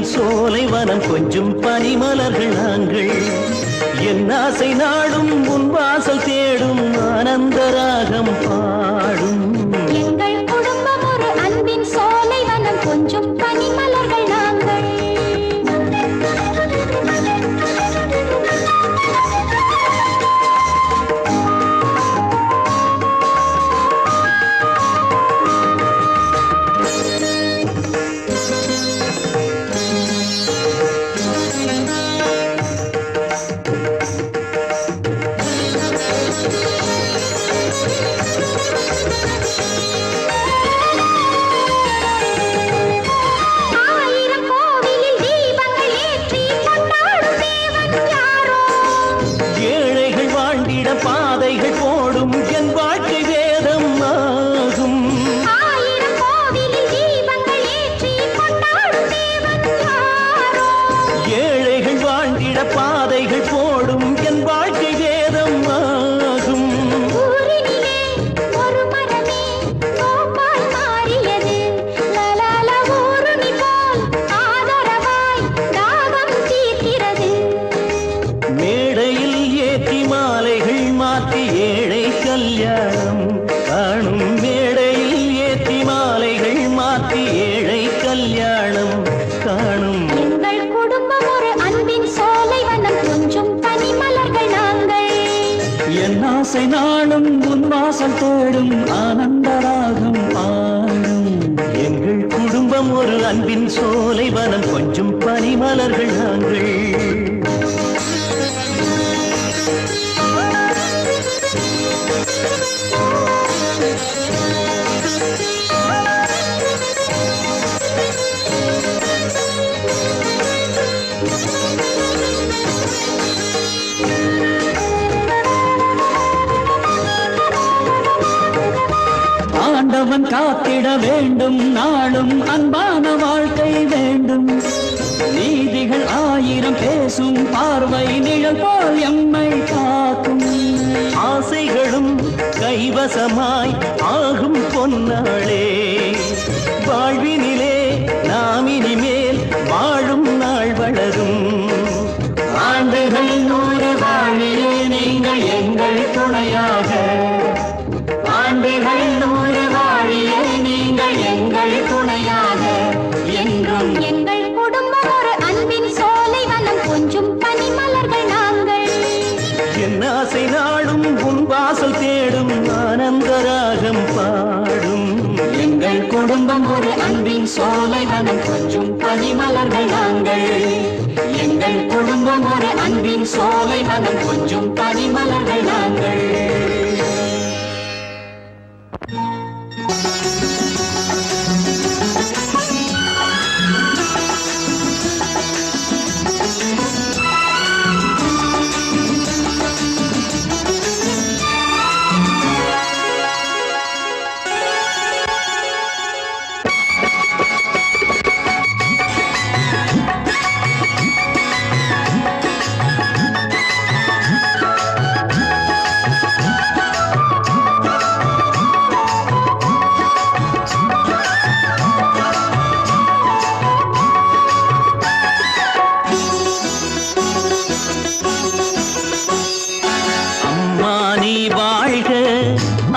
அன்பின் சோலை வனம் கொஞ்சம் பனிமலர்கள் நாங்கள் என் ஆசை நாடும் உன் வாசல் தேடும் ஆனந்த ராகம் பாடும் எங்கள் குடும்பம் ஒரு அன்பின் சோலை வனம் கொஞ்சம் பனிமலர்கள் நாங்கள் பாதைகள் போடும் என் வாழ்க்கை வேதம் ஆகும் ஏழைகள் வாழ்ந்திட பாதைகள் போடும் என் வாழ்க்கை வேதம் ஆகும் மேடையில் ஏற்றி மாலைகள் மாற்றி ஏழை கல்யாணம் காணும் மேடையில் ஏற்றி மாலைகள் மாற்றி ஏழை கல்யாணம் காணும் எங்கள் குடும்பம் ஒரு அன்பின் சோலை வனம் கொஞ்சம் பனிமலர்கள் நாங்கள் என் ஆசை நாளும் உன் வாசல் தேடும் ஆனந்தராகம் பாடும் எங்கள் குடும்பம் ஒரு அன்பின் சோலை வனம் கொஞ்சம் பனிமலர்கள் நாங்கள் ஆண்டவன் காத்திட வேண்டும் நாளும் அன்பான வாழ்க்கை வேண்டும் நீதிகள் ஆயிரம் பேசும் பார்வை நிழல் போல் எம்மை காக்கும் ஆசைகளும் கைவசமாய் ஆகும் பொன்னாளே வாழ்வினிலே நாம் இனிமேல் வாழும் நாள் வளரும் ஆண்டுகள் 100 வாழியே நீங்கள் எங்கள் துணையாக ஆண்டுகள் 100 வாழியே நீங்கள் எங்கள் துணையாக என்றும் எங்கள் குடும்பம் ஒரு அன்பின் சோலை வனம் கொஞ்சம் பனிமலர்கள் நாங்கள் என் ஆசை நாடும் உன் வாசல் தேடும் ஆனந்த ராகம் பாடும் எங்கள் குடும்பம் ஒரு அன்பின் சோலை வனம் கொஞ்சம் பனிமலர்கள் நாங்கள் எங்கள் குடும்பம் ஒரு அன்பின் சோலை வனம் கொஞ்சம் பனிமலர்கள் நாங்கள்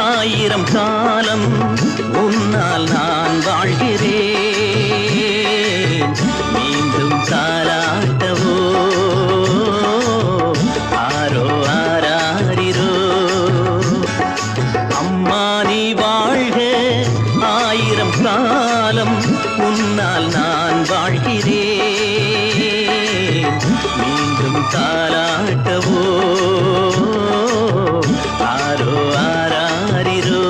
ஆயிரம் காலம் உன்னால் நான் வாழ்கிறேன் மீண்டும் தாலாட்டவோ ஆரோ ஆராரிரோ அம்மா நீ வாழ்க ஆயிரம் காலம் உன்னால் நான் வாழ்கிறேன் மீண்டும் தாலாட்டவோ ஆரோ ஆராரிரோ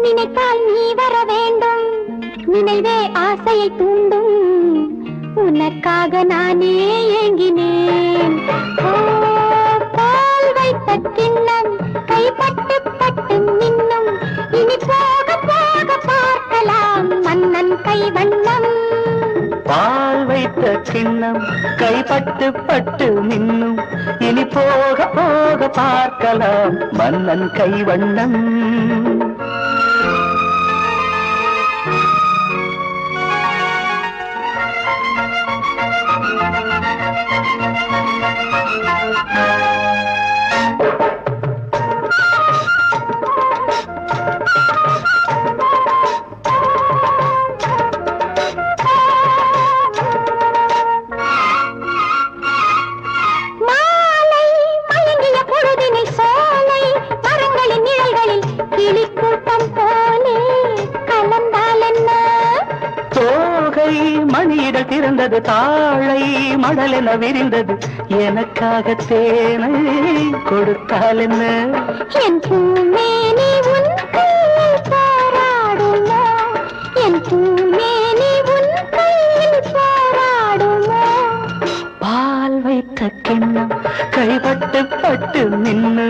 நினைத்தால் நீ வர வேண்டும், நினைவே ஆசையை தூண்டும், உனக்காக நானே ஏங்கினேன். ஓ, பால் வைத்த கிண்ணம் கைப்பட்டு பட்டு நின்னும், இனி போக போக பார்க்கலாம் மன்னன் கைவண்ணம். பால் வைத்த கிண்ணம் கைப்பட்டு பட்டு நின்னும், இனி போக போக பார்க்கலாம் மன்னன் கைவண்ணம். மணியிடல் திறந்தது, தாழை மடலென விரிந்தது, எனக்காக தேனை கொடுத்தால் என்ன? என் பூமேனி உன் கையில் போராடுமோ, என் பூமேனி உன் கையில் போராடுமோ. பால் வைத்த கிண்ணம் கைப்பட்டு பட்டு நின்னு,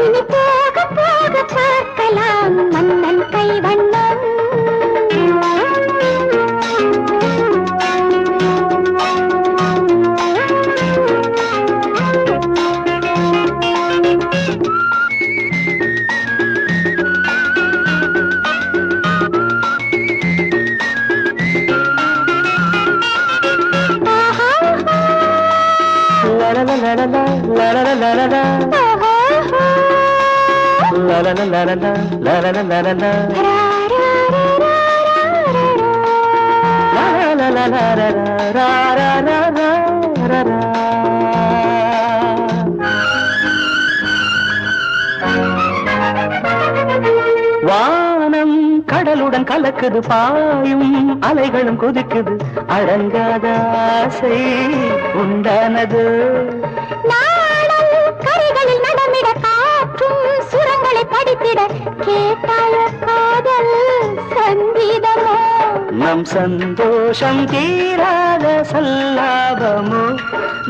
இனி போக போக பார்க்கலாம் மன்னன் கைவண்ணம். வானம் கடலுடன் கலக்குது, பாயும் அலைகளும் கொதிக்குது, அடங்காத ஆசை உண்டானது. நாளும் கரைகளில் நடமிட, காற்றும் சுரங்களை படித்திட, கேட்டாய காதல் சங்கீதமோ. நம் சந்தோஷம் தீராத சல்லாபமோ,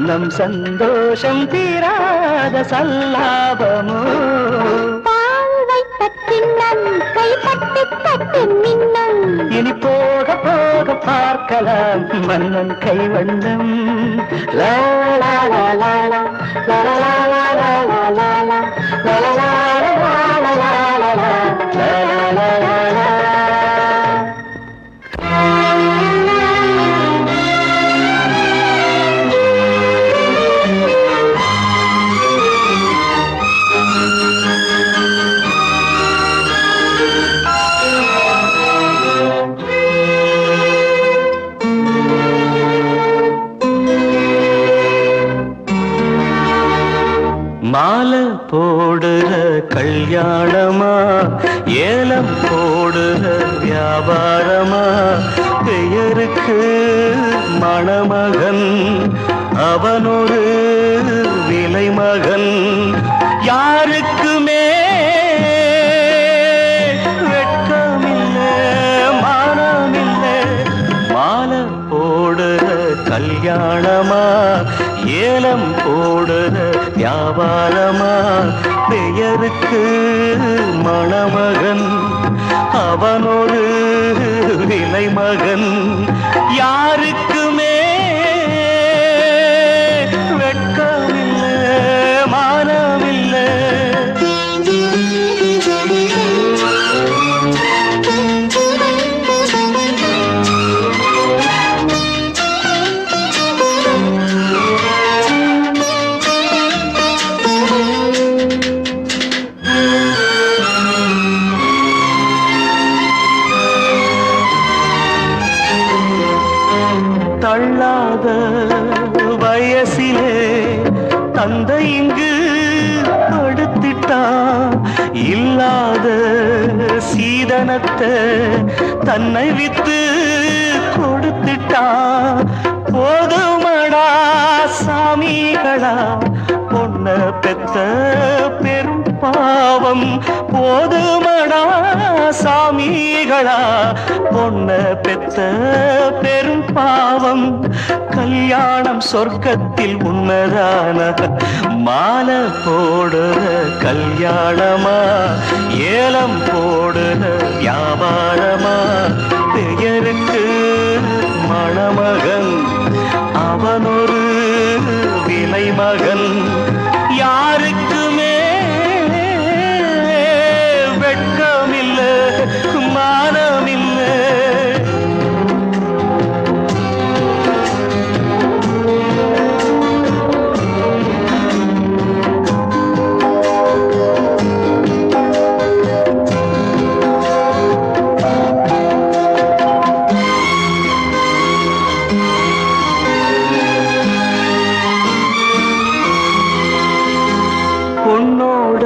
நம் சந்தோஷம் தீராத சல்லாபமோ. பால் வைத்த கிண்ணம் கைப்பட்டு பட்டு மின்னும், இனி போக போக பார்க்கலாம் மன்னன் கைவண்ணம். லா லா லா லா லா லா லா லா லா லா லா லா லா லா லா லா லா லா லா. மாலை போடுற கல்யாணமா, ஏலம் போடுற வியாபாரமா, பெயருக்கு மணமகன் அவனொரு விலை மகன். யாருக்குமே வெட்கமில்லை, மானமில்லை. மாலை போடுற கல்யாணமா, ஏலம் போடுற வியாபாரமா, பெயருக்கு மணமகன் அவனொரு விலை மகன். யாருக்குமே வெட்கமில்லை, மானமில்லை. தள்ளாத தந்தை இங்கு படுத்திட்டா இல்லாத சீதனத்தை தன்னை வித்து கொடுத்துட்டா போதுமடா சாமிகளா பொண்ண பெத்த பெரும் பாவம் போதுமடா சாமிகளா பொண்ண பெத்த பெரும் பாவம் கல்யாணம் சொர்க்கத்தில் உன்னதான மாலை போடுற கல்யாணமா ஏலம் போடுற வியாபாரமா பெயருக்கு மணமகன் அவனொரு விலை மகன் யாருக்குமே வெட்கமில்லை மானமில்லை பொன்னோட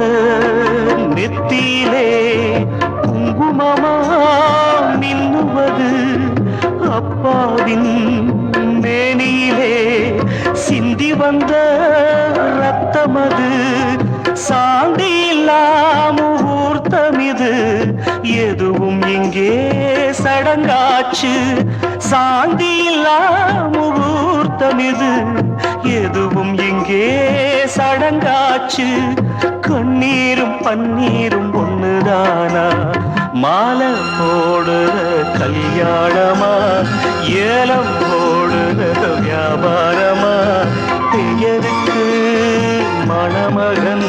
நெத்தியிலே குங்குமமா மின்னுவது அப்பாவின் மேனியிலே சிந்தி வந்த ரத்தமது சாந்தி முகூர்த்தம் இது எதுவும் இங்கே சடங்காச்சு சாந்தி முகூர்த்தம் இது எதுவும் இங்கே சடங்காச்சு கண்ணீரும் பன்னீரும் ஒண்ணுதானா மாலை போடுற கல்யாணமா ஏலம் போடுற வியாபாரமா பெயருக்கு மணமகன்